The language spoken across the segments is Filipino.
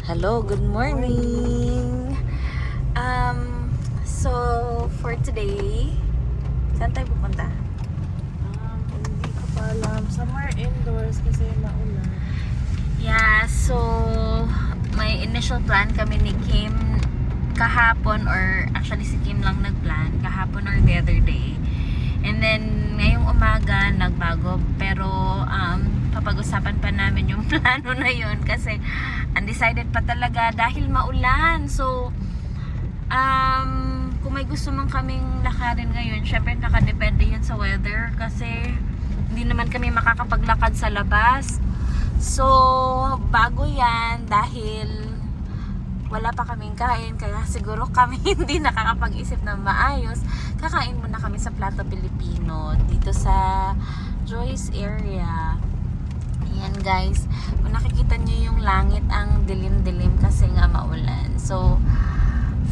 Hello, good morning. So for today, saan tayo pupunta? Hindi ko pa alam. Somewhere indoors kasi maulan. Yeah, so may initial plan kami ni Kim kahapon, or actually si Kim lang nagplan kahapon or the other day. And then ngayong umaga nagbago, pero papag-usapan pa namin yung plano na yun kasi undecided pa talaga dahil maulan. So kung may gusto man kaming lakarin ngayon, syempre nakadepende yun sa weather kasi hindi naman kami makakapaglakad sa labas. So bago yan dahil wala pa kaming kain, kaya siguro kami hindi nakakapag-isip na maayos. Kakain muna kami sa Plato Pilipino dito sa Joyce area. Ayan guys, kung nakikita nyo yung langit, ang dilim-dilim kasi nga maulan. So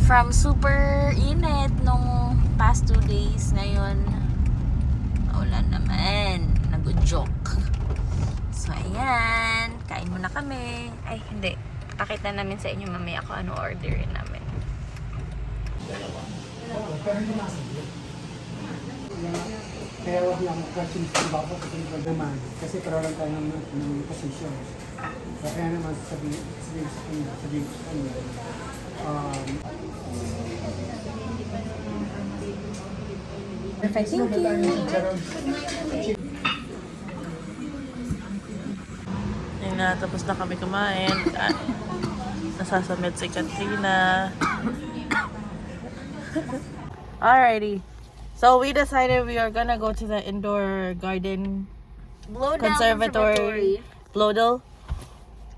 from super init nung past 2 days, ngayon maulan naman, nag-joke. So ayan, kain muna kami. Ay hindi, pakita namin sa inyo mamaya kung ano orderin namin. Kaya wag lang question sa bako sa naman kasi pero lang tayo ng position. Kaya naman sabihin sa kanya. Perfect, thank you. Yung tapos na kami kumain. Nasasamit si Katrina. Alrighty. So we decided we are gonna go to the indoor garden Bloedel Conservatory, Bloedel,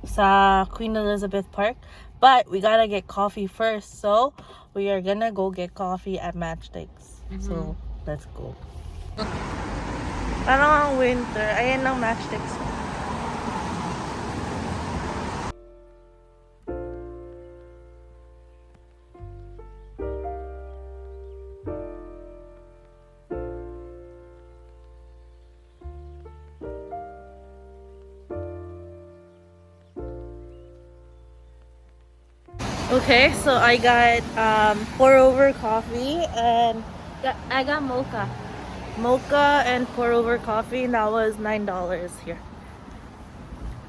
sa Queen Elizabeth Park. But we gotta get coffee first, so we are gonna go get coffee at Matchsticks. So let's go. Parang ang winter. Ayan ang Matchsticks. Okay, so I got pour over coffee and I got mocha. mocha and pour over coffee, and that was $9 here.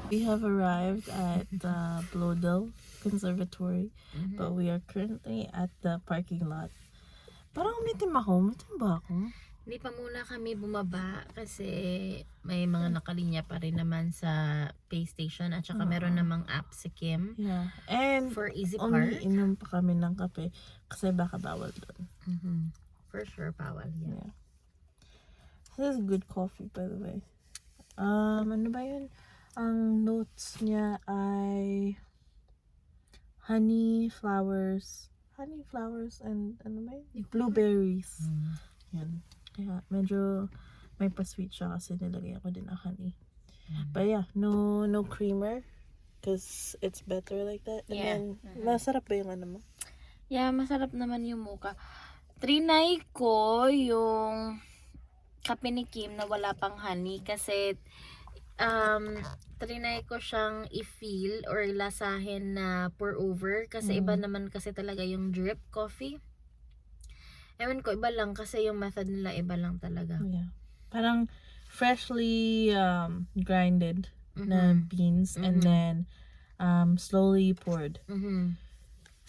We have arrived at the Bloedel Conservatory, but we are currently at the parking lot. Parang umitim ako. Umitim ba ako? Hindi pa muna kami bumaba kasi may mga nakalinya pa rin naman sa pay station at saka meron namang app si Kim. Yeah. And For easy park. umiinom pa kami ng kape kasi baka bawal doon. For sure, bawal yan. Yeah. This is good coffee, by the way. Ano ba yun? Ang notes niya ay honey flowers, and ano ba yun? Blueberries. Yan. Kaya medyo may pa-sweet siya kasi nilagay ako din ang honey. But yeah, no creamer because it's better like that. And Yeah. then, masarap ba yung ano mo? Yeah, masarap naman yung mocha. Trinay ko yung kape ni Kim na wala pang honey kasi trinay ko siyang i-feel or lasahin na pour over kasi iba naman kasi talaga yung drip coffee. Ewan ko, iba lang kasi yung method nila iba lang talaga. Yeah. Parang freshly grinded na beans and then slowly poured.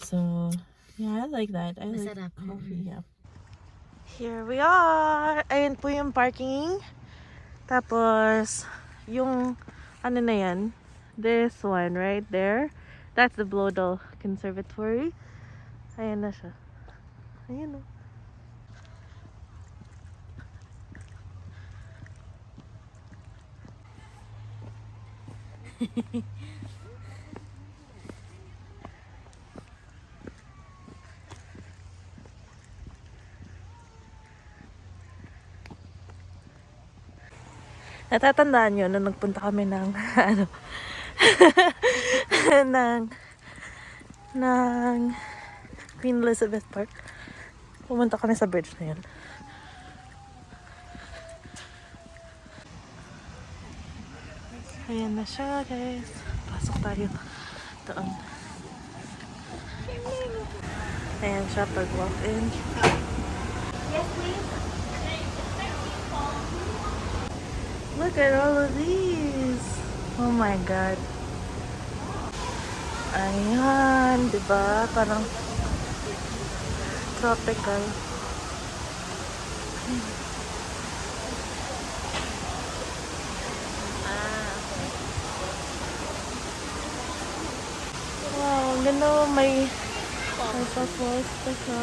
So, yeah, I like that. I Masarap. like coffee, yeah. Here we are! Ayun po yung parking. Tapos, yung ano na yan, this one right there, that's the Bloedel Conservatory. Ayan na siya. Ayan o. Natatandaan nyo nung nagpunta kami ng ano ng Queen Elizabeth Park. Pumunta kami sa bridge na yun. Ayan na siya, guys. Pasok tayo doon. Ayan siya pag walk in. Look at all of these. Oh my God. Ayan, diba? Parang tropical. Wow, ganda. May pa-falls pa siya.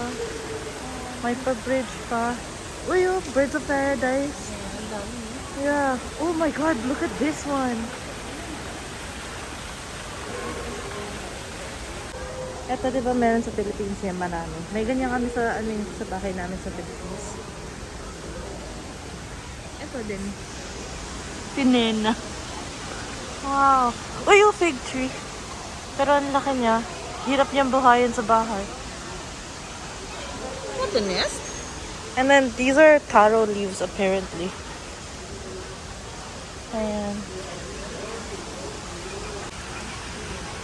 May pa-bridge pa. Uy, oh, Birds of Paradise. Yeah. Oh my God, look at this one. Ito, di ba meron sa Philippines yan marami. May ganyan kami sa, sa bahay namin sa Philippines. Ito din. Pinena. Wow. Uy, yung fig tree. Pero ang laki niya. Hirap niyang buhayin sa bahay. What the nest? And then, these are taro leaves, apparently. Ayan.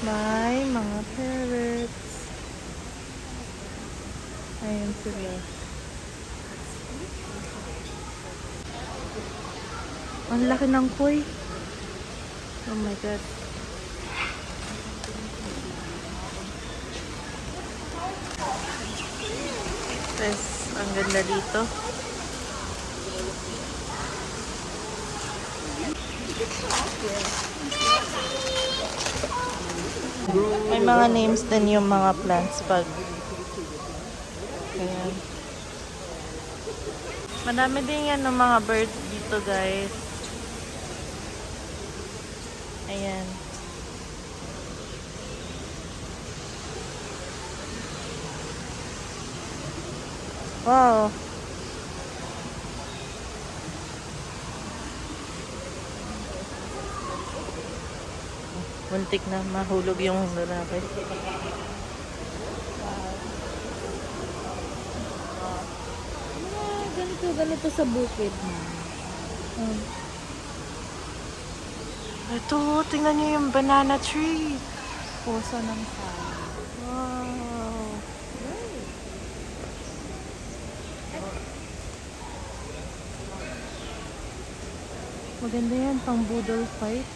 May mga parrots. Ayan sila. Ang laki ng koi. Oh my God. Yes, ang ganda dito. May mga names din yung mga plants pag ayan. Madami din yan ng mga birds dito, guys. Ayan. Wow. Muntik na mahulog yung lalaki. Ganito sa bukid. Ito, tingnan niyo yung banana tree. Puso ng fire. Wow. Maganda yan, pang Bloedel fight.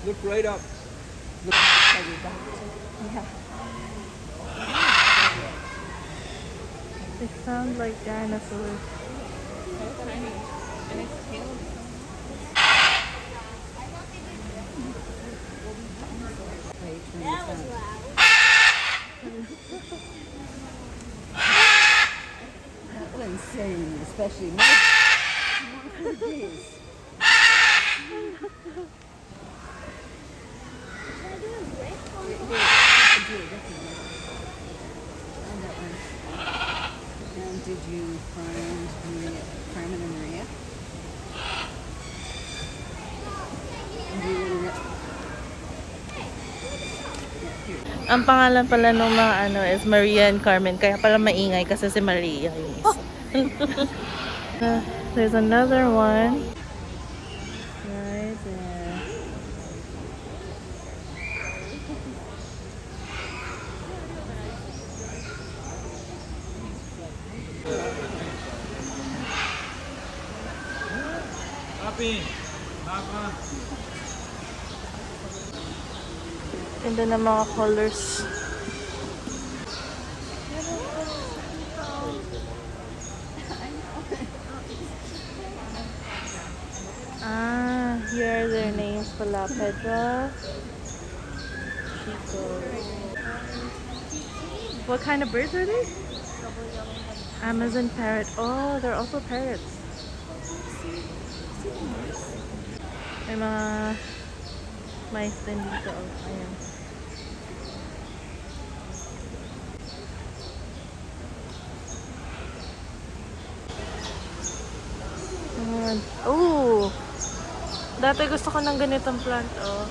Look right up. Look. Yeah. They sound like dinosaurs. So tiny. And its tail is That was loud. That was insane, especially more days. And did you find Maria, Carmen and Maria? And you were Ang pangalan pala ng mga is Maria and Carmen. Kaya pala maingay kasi si Maria yung isa. There's another one. Right there. Ganda ng mga colors. Ah, here are their names pala. Pedra, Chico. What kind of birds are they? Amazon parrot. Oh, they're also parrots. May mga mice din dito. Oh, ayan. Oh! Dati gusto ko ng ganitong plant, oh.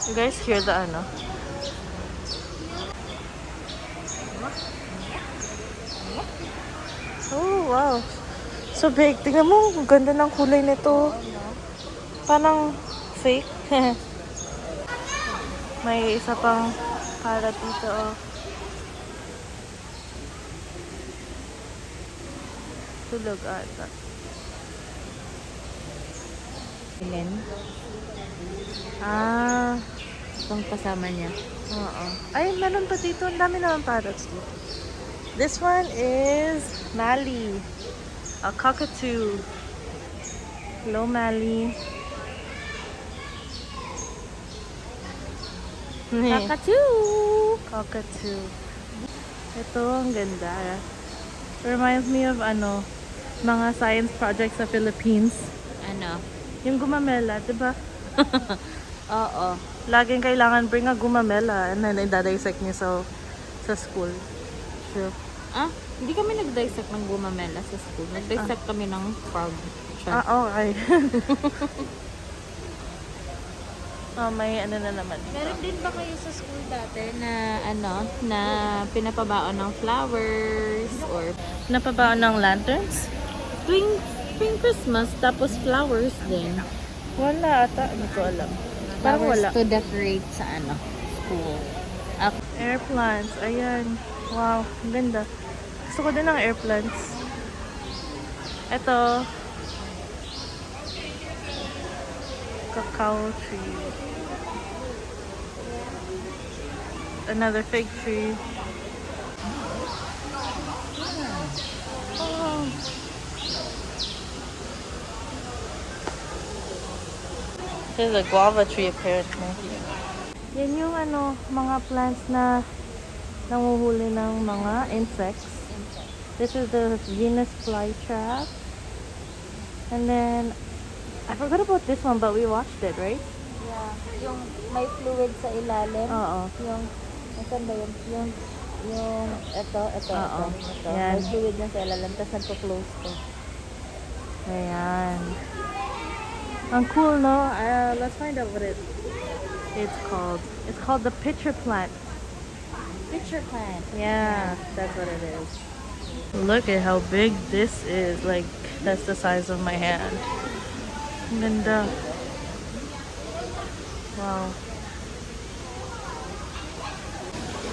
You guys hear the ano? Oh, wow. So big. Tingnan mo, ang ganda ng kulay nito. Parang fake. May isa pang parrot dito, oh. Tulog ata. Ilan? Ah, Itong kasama niya. oo. Ay, meron pa dito. Ang dami naman parrots dito. This one is Mali. A cockatoo. Hello, Mali. Kakatoo! Cockatoo. Ito, ang ganda. Reminds me of ano, mga science projects sa Philippines. Ano? Yung gumamela, diba? Oo. Laging kailangan bring a gumamela and then idadissect niyo sa school. So, Ah, hindi kami nag-dissect ng gumamela sa school. Nag-dissect kami ng frog. okay. Oh, may ano na naman dito. Meron din ba kayo sa school dati na ano, na pinapabaon ng flowers or Napabaon ng lanterns? tuwing Christmas tapos flowers din. Wala ata. Hindi ko alam. Parang Flowers wala. to decorate sa ano, school. Air plants. Ayan. Wow. Ang ganda. Gusto ko din ng air plants. Ito. Cacao tree. Another fig tree. Oh. There's a guava tree apparently. Yan yung ano, mga plants na nanguhuli ng mga insects. This is the Venus flytrap. And then, I forgot about this one, but we watched it, right? Yeah, yung may fluid sa ilalim. Oo. Yung, nasan ba yun? Ito. Oo. Ito. Yan. May fluid na sa ilalim, tapos nagpo-close to. Ayan. Ang cool, no? Let's find out what it's called. It's called the pitcher plant. Pitcher plant. Yeah, that's what it is. Look at how big this is. Like, that's the size of my hand. Ang ganda. Wow.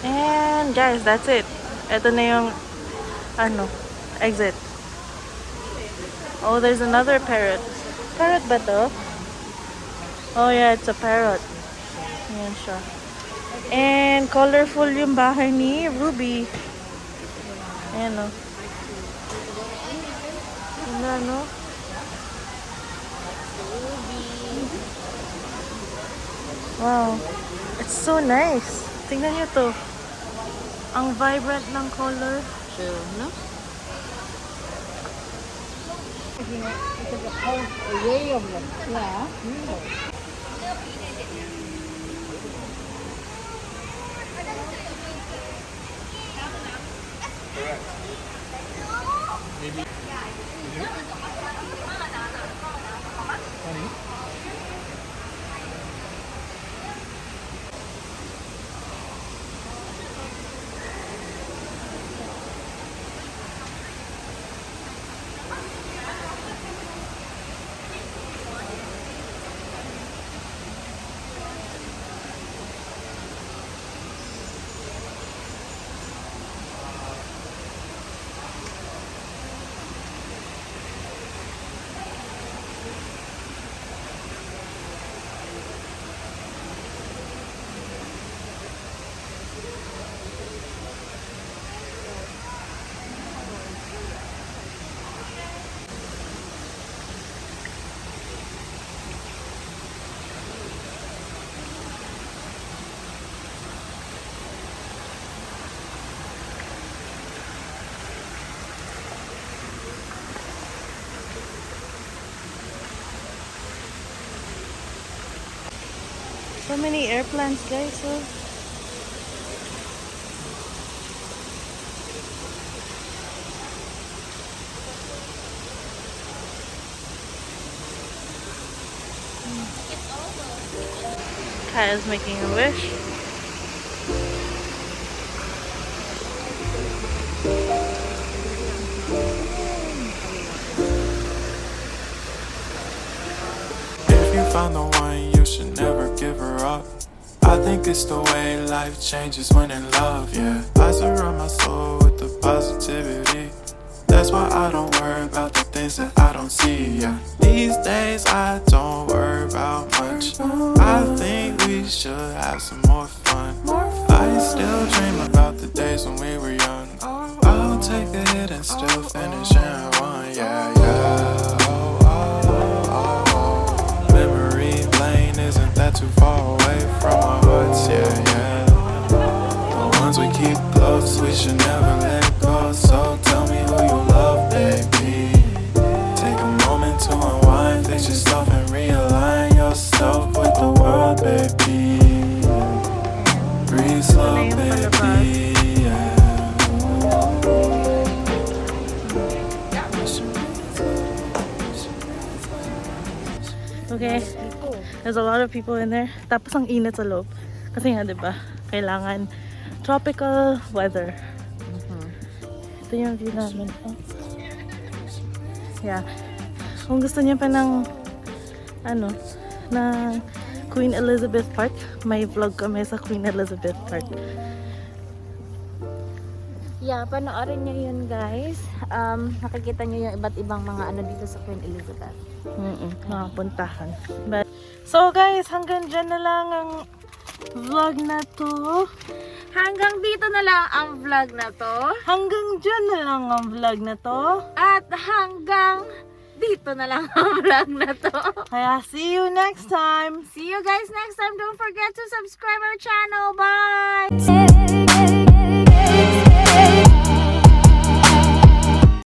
And guys, that's it. Ito na yung exit. Oh, there's another parrot. Parrot ba to? Oh yeah, it's a parrot. Ayan siya. And colorful yung bahay ni Ruby. Ayan o. Ganda, no? Wow. It's so nice. Tingnan nyo to. Ang vibrant ng color. True, no? Yeah. So many air plants, guys. So. Kat is making a wish. If you found the one, you should never give her up. I think it's the way life changes when in love, yeah. I surround my soul with the positivity. That's why I don't worry about the things that I don't see, yeah. These days I don't worry about much. I think we should have some more fun. I still dream about the days when we were young. I'll take a hit and still finish in one, yeah, yeah. Oh, oh, oh, oh. Memory lane isn't that too far away from our hearts, yeah, yeah. The ones we keep close, we should never let go. So tell me who you love, baby. Take a moment to unwind, fix yourself and realign yourself with the world, baby. Breathe slow, baby. Yeah. Okay. There's a lot of people in there. Tapos ang init sa loob. Kasi nga, diba? Kailangan tropical weather. Ito yung view namin. Oh. Yeah. Kung gusto niyo pa ng ng Queen Elizabeth Park, may vlog kami sa Queen Elizabeth Park. Yeah, panoorin nyo yun guys. Nakikita nyo yung iba't ibang mga ano dito sa Queen Elizabeth. Mga puntahan. But, so guys, hanggang dyan na lang ang vlog na to. Hanggang dito na lang ang vlog na to. Hanggang dyan na lang ang vlog na to. At hanggang dito na lang ang vlog na to. Kaya see you next time. See you guys next time. Don't forget to subscribe our channel. Bye!